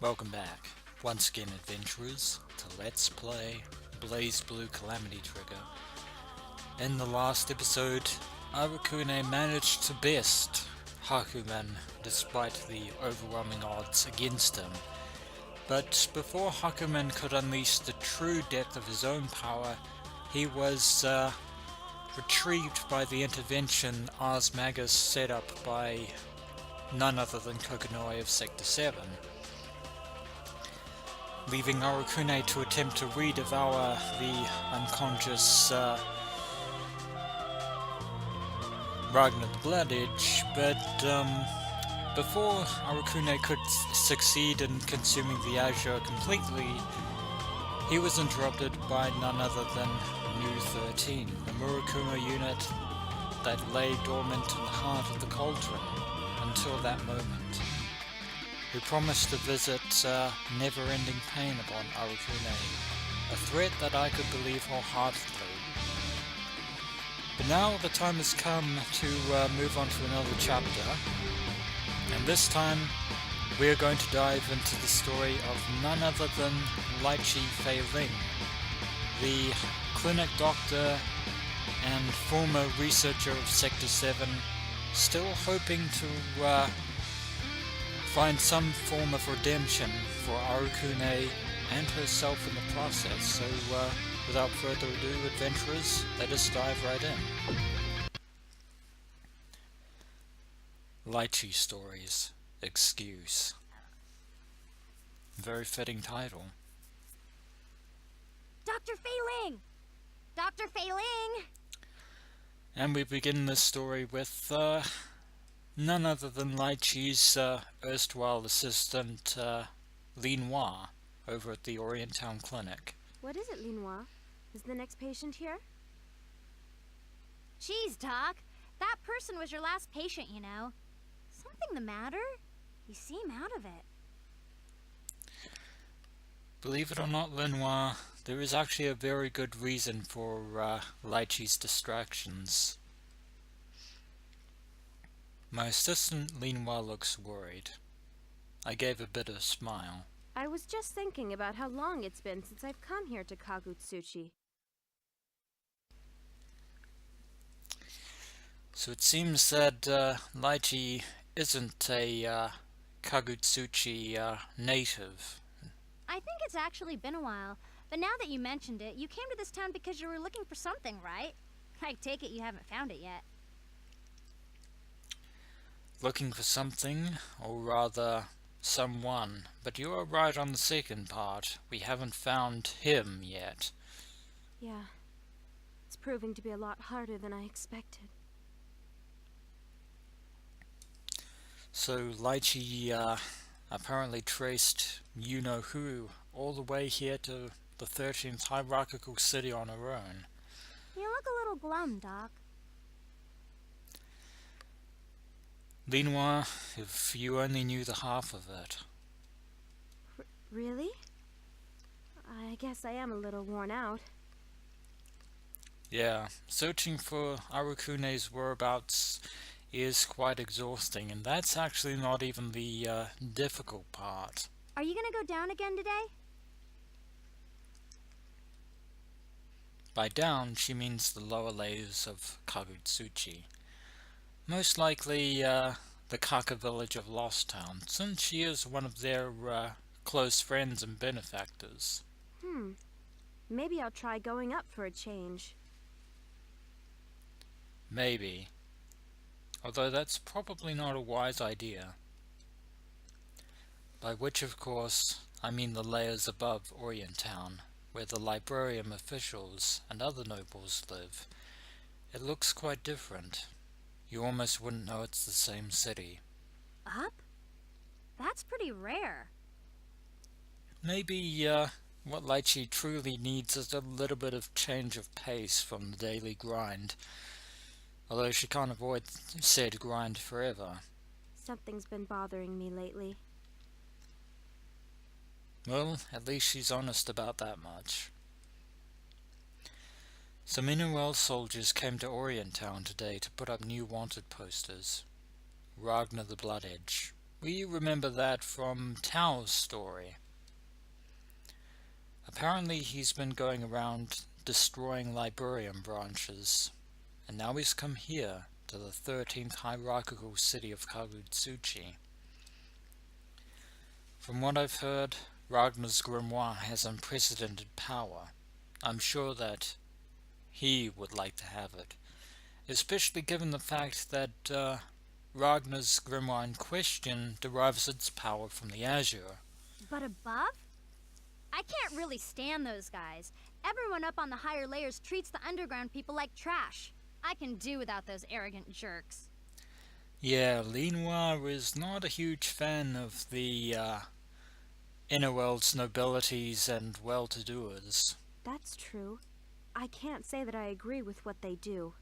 Welcome back, once again adventurers, to Let's Play BlazBlue Calamity Trigger. In the last episode, Arakune managed to best Hakuman despite the overwhelming odds against him. But before Hakuman could unleash the true depth of his own power, he was retrieved by the intervention Ars Magus set up by none other than Kokonoi of Sector 7. Leaving Arakune to attempt to redevour the unconscious Ragnar the Blood Edge, but before Arakune could succeed in consuming the Azure completely, he was interrupted by none other than New 13, the Murakuma unit that lay dormant in the heart of the cauldron until that moment, who promised to visit never-ending pain upon Arakune, a threat that I could believe wholeheartedly. But now the time has come to move on to another chapter, and this time we are going to dive into the story of none other than Litchi Fei Ling, the clinic doctor and former researcher of Sector 7, still hoping to find some form of redemption for Arakune and herself in the process. So without further ado, adventurers, let us dive right in. Litchi Stories. Excuse. Very fitting title. Dr. Fei Ling! Dr. Fei Ling! And we begin this story with none other than Litchi's erstwhile assistant, Linois, over at the Orient Town clinic. What is it, Linois? Is the next patient here? Jeez, Doc. That person was your last patient, you know. Something the matter? You seem out of it. Believe it or not, Linois, there is actually a very good reason for Litchi's distractions. My assistant Linois looks worried. I gave a bitter smile. I was just thinking about how long it's been since I've come here to Kagutsuchi. So it seems that Litchi isn't a Kagutsuchi native. I think it's actually been a while, but now that you mentioned it, you came to this town because you were looking for something, right? I take it you haven't found it yet. Looking for something, or rather, someone. But you are right on the second part. We haven't found him yet. Yeah. It's proving to be a lot harder than I expected. So Litchi apparently traced you-know-who all the way here to the 13th hierarchical city on her own. You look a little glum, Doc. Linois, if you only knew the half of it. Really? I guess I am a little worn out. Yeah, searching for Arakune's whereabouts is quite exhausting, and that's actually not even the difficult part. Are you gonna go down again today? By down, she means the lower layers of Kagutsuchi. Most likely the Kaka village of Lost Town, since she is one of their close friends and benefactors. Maybe I'll try going up for a change. Maybe. Although that's probably not a wise idea. By which, of course, I mean the layers above Orient Town, where the librarian officials and other nobles live. It looks quite different. You almost wouldn't know it's the same city. Up? That's pretty rare. Maybe what Litchi truly needs is a little bit of change of pace from the daily grind. Although she can't avoid said grind forever. Something's been bothering me lately. Well, at least she's honest about that much. Some Inuel soldiers came to Orient Town today to put up new wanted posters. Ragnar the Blood Edge, We remember that from Tao's story. Apparently he's been going around destroying Liberian branches, and now he's come here to the 13th hierarchical city of Kagutsuchi. From what I've heard, Ragnar's grimoire has unprecedented power. I'm sure that he would like to have it, especially given the fact that Ragnar's grimoire in question derives its power from the Azure. But above? I can't really stand those guys. Everyone up on the higher layers treats the underground people like trash. I can do without those arrogant jerks. Yeah, Lenoir is not a huge fan of the inner world's nobilities and well-to-doers. That's true. I can't say that I agree with what they do.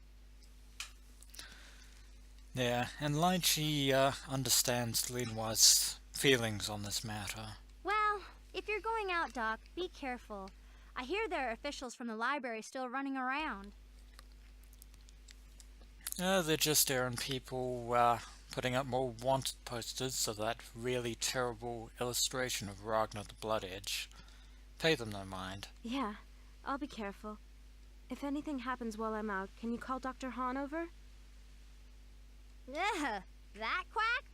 Yeah, and Litchi understands Lenoir's feelings on this matter. Well, if you're going out, Doc, be careful. I hear there are officials from the library still running around. They're just errand people putting up more wanted posters of that really terrible illustration of Ragnar the Blood Edge. Pay them no mind. Yeah, I'll be careful. If anything happens while I'm out, can you call Dr. Hahn over? Ugh, that quack?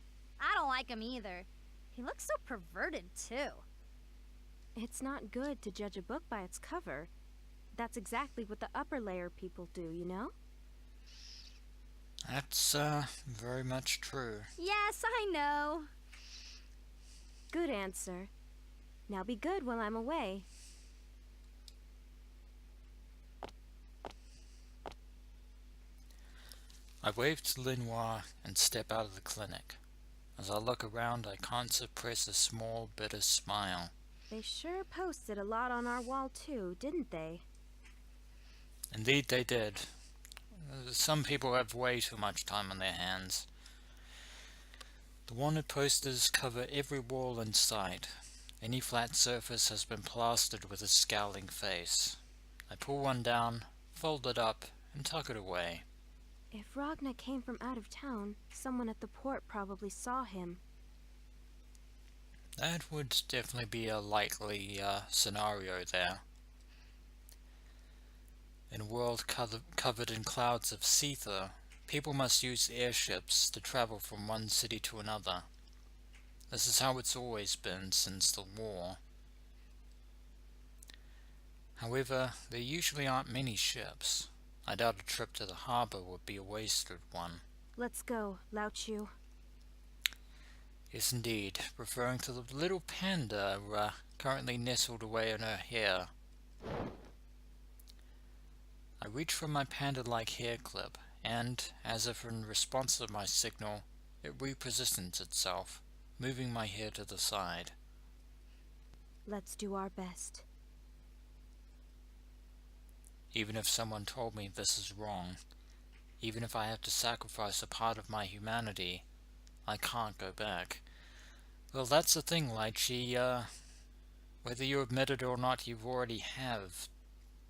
I don't like him either. He looks so perverted, too. It's not good to judge a book by its cover. That's exactly what the upper layer people do, you know? That's very much true. Yes, I know. Good answer. Now be good while I'm away. I wave to Lenoir and step out of the clinic. As I look around, I can't suppress a small, bitter smile. They sure posted a lot on our wall too, didn't they? Indeed they did. Some people have way too much time on their hands. The wanted posters cover every wall in sight. Any flat surface has been plastered with a scowling face. I pull one down, fold it up, and tuck it away. If Ragnar came from out of town, someone at the port probably saw him. That would definitely be a likely scenario there. In a world covered in clouds of ether, people must use airships to travel from one city to another. This is how it's always been since the war. However, there usually aren't many ships. I doubt a trip to the harbor would be a wasted one. Let's go, Lao Chu. Yes, indeed, referring to the little panda currently nestled away in her hair. I reach for my panda-like hair clip, and, as if in response to my signal, it repositions itself, moving my hair to the side. Let's do our best. Even if someone told me this is wrong, even if I have to sacrifice a part of my humanity, I can't go back. Well, that's the thing, Litchi. Whether you admit it or not, you already have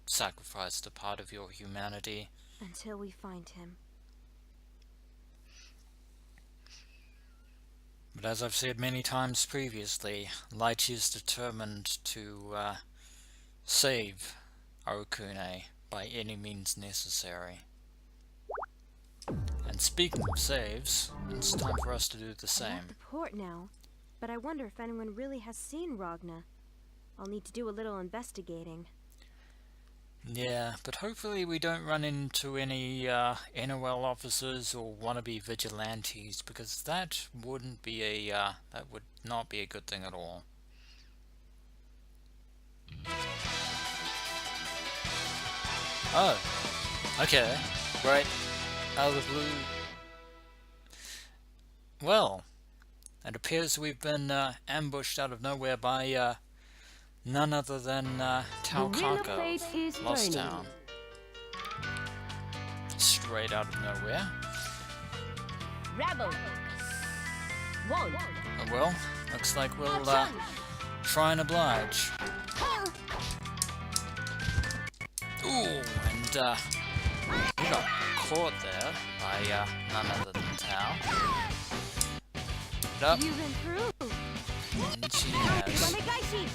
sacrificed a part of your humanity. Until we find him. But as I've said many times previously, Litchi is determined to save Arakune by any means necessary. And speaking of saves, it's time for us to do the I'm same. at the port now, but I wonder if anyone really has seen Ragnar. I'll need to do a little investigating. Yeah, but hopefully we don't run into any NOL officers or wannabe vigilantes, because that wouldn't be that would not be a good thing at all. Oh, okay, right, out of the blue. Well, it appears we've been ambushed out of nowhere by none other than Tao Kako of Lost Town. Straight out of nowhere. Rebel. One. Oh well, looks like we'll try and oblige. Ooh, and we got caught there by none other than Tao. it up. You've improved. And she has. Onegaishi.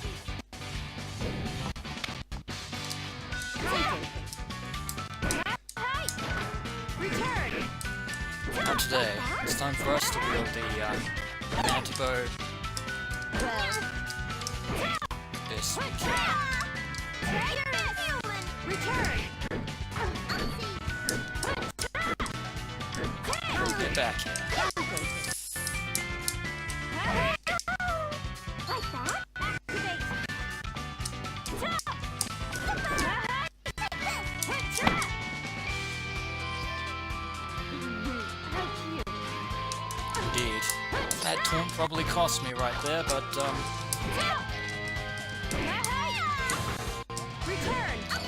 Return. Not today. It's time for us to wield the antidote. This we can. Return. Get back here. Like that? Activate. Indeed. That taunt probably cost me right there, but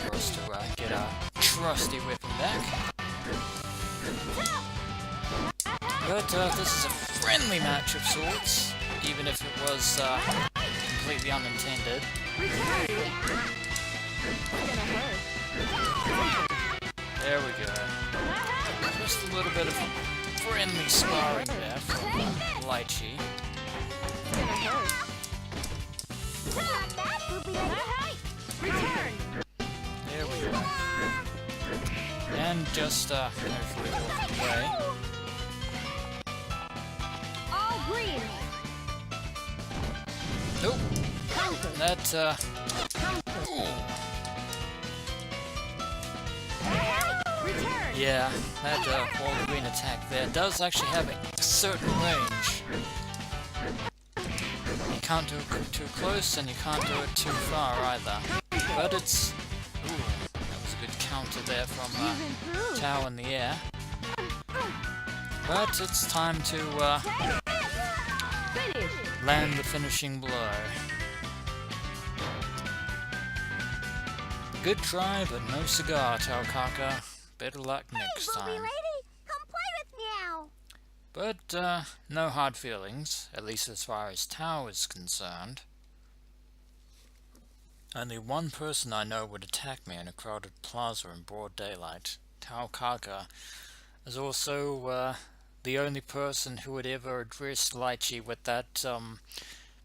for us to get a trusty weapon back. But this is a friendly match of sorts, even if it was completely unintended. There we go. Just a little bit of friendly sparring there from Litchi. There we go. And just hopefully walk away. All green. Nope. That yeah, that wall green attack there does actually have a certain range. You can't do it too close and you can't do it too far either. But it's... Ooh, that was a good counter there from Tao in the air. But it's time to land the finishing blow. Good try, but no cigar, Taokaka. Better luck next Hey, booby time. lady, come play with me now. But, no hard feelings, at least as far as Tao is concerned. Only one person I know would attack me in a crowded plaza in broad daylight. Taokaka is also, the only person who would ever address Litchi with that,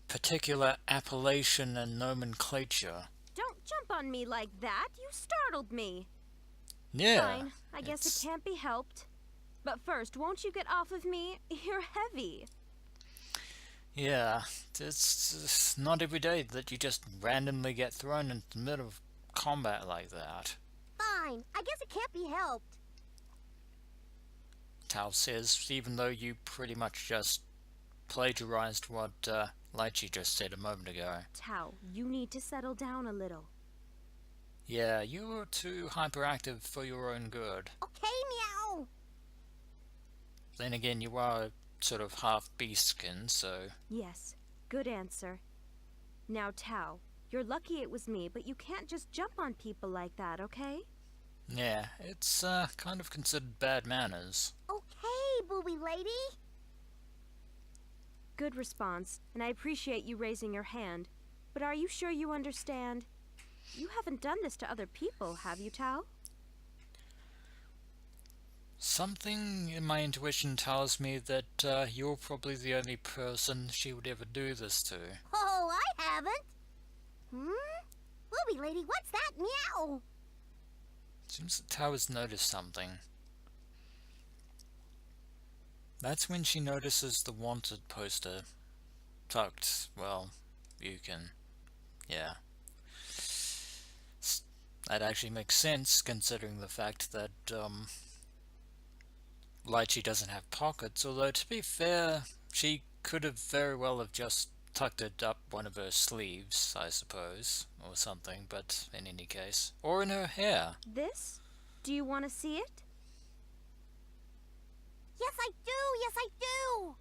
particular appellation and nomenclature. Don't jump on me like that. You startled me. Yeah. Fine. I guess it can't be helped. But first, won't you get off of me? You're heavy. Yeah, it's not every day that you just randomly get thrown into the middle of combat like that. Fine. I guess it can't be helped. Tao says, even though you pretty much just plagiarized what Litchi just said a moment ago. Tao, you need to settle down a little. Yeah, you're too hyperactive for your own good. Okay, meow. Then again, you are sort of half beast skin, so... Yes, good answer. Now, Tao, you're lucky it was me, but you can't just jump on people like that, okay? Yeah, it's kind of considered bad manners. Okay, booby lady. Good response, and I appreciate you raising your hand. But are you sure you understand? You haven't done this to other people, have you, Tao? Something in my intuition tells me that you're probably the only person she would ever do this to. Oh, I haven't. Booby lady, what's that meow? Seems that Tao has noticed something. That's when she notices the wanted poster tucked. Well, you can... yeah. That actually makes sense, considering the fact that, Litchi doesn't have pockets, although to be fair, she could have very well have just tucked it up one of her sleeves, I suppose, or something, but in any case. Or in her hair. This? Do you want to see it? Yes, I do. Yes, I do.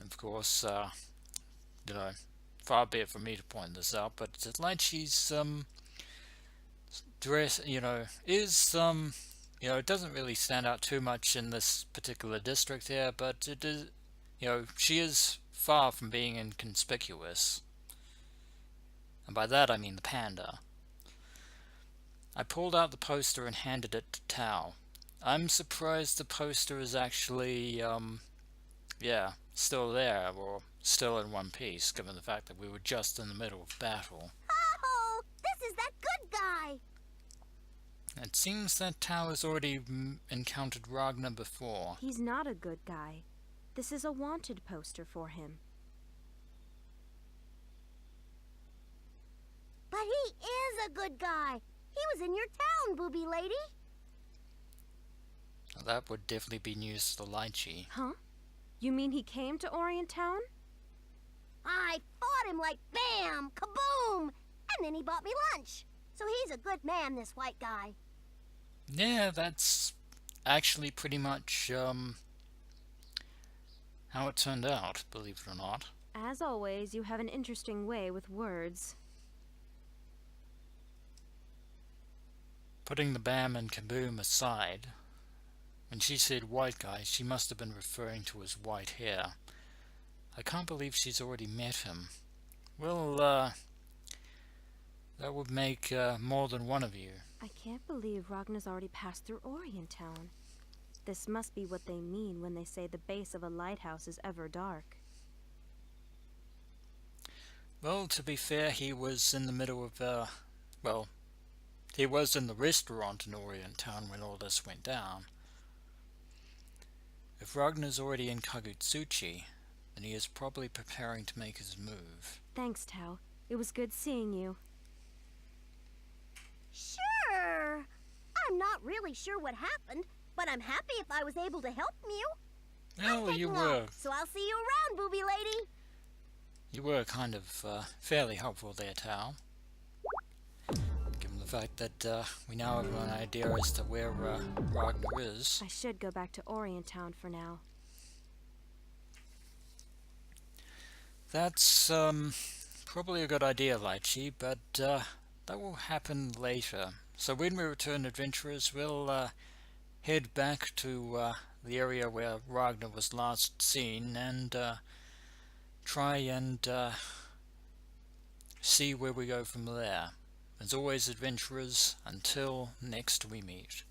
Of course, you know, far be it from me to point this out, but Litchi's, dress, you know, is, you know, it doesn't really stand out too much in this particular district here, but it is, you know, she is far from being inconspicuous. And by that I mean the panda. I pulled out the poster and handed it to Tao. I'm surprised the poster is actually, yeah, still there, or still in one piece, given the fact that we were just in the middle of battle. Oh, this is that good guy. It seems that Tao has already encountered Ragnar before. He's not a good guy. This is a wanted poster for him. But he is a good guy. He was in your town, booby lady. That would definitely be news to the Litchi. Huh? You mean he came to Orient Town? I fought him like bam, kaboom, and then he bought me lunch. So he's a good man, this white guy. Yeah, that's actually pretty much how it turned out, believe it or not. As always, you have an interesting way with words. Putting the bam and kaboom aside, when she said white guy, she must have been referring to his white hair. I can't believe she's already met him. Well, that would make more than one of you. I can't believe Ragnar's already passed through Orient Town. This must be what they mean when they say the base of a lighthouse is ever dark. Well, to be fair, he was in the middle of, well, he was in the restaurant in Orient Town when all this went down. If Ragnar's already in Kagutsuchi, then he is probably preparing to make his move. Thanks, Tao. It was good seeing you. Sure. I'm not really sure what happened, but I'm happy if I was able to help you. Well, you were. So I'll see you around, booby lady. You were kind of fairly helpful there, Tao. Given the fact that we now have an idea as to where Ragnar is. I should go back to Orient Town for now. That's probably a good idea, Litchi, but that will happen later. So when we return, adventurers, we'll head back to the area where Ragnar was last seen and try and see where we go from there. As always, adventurers, until next we meet.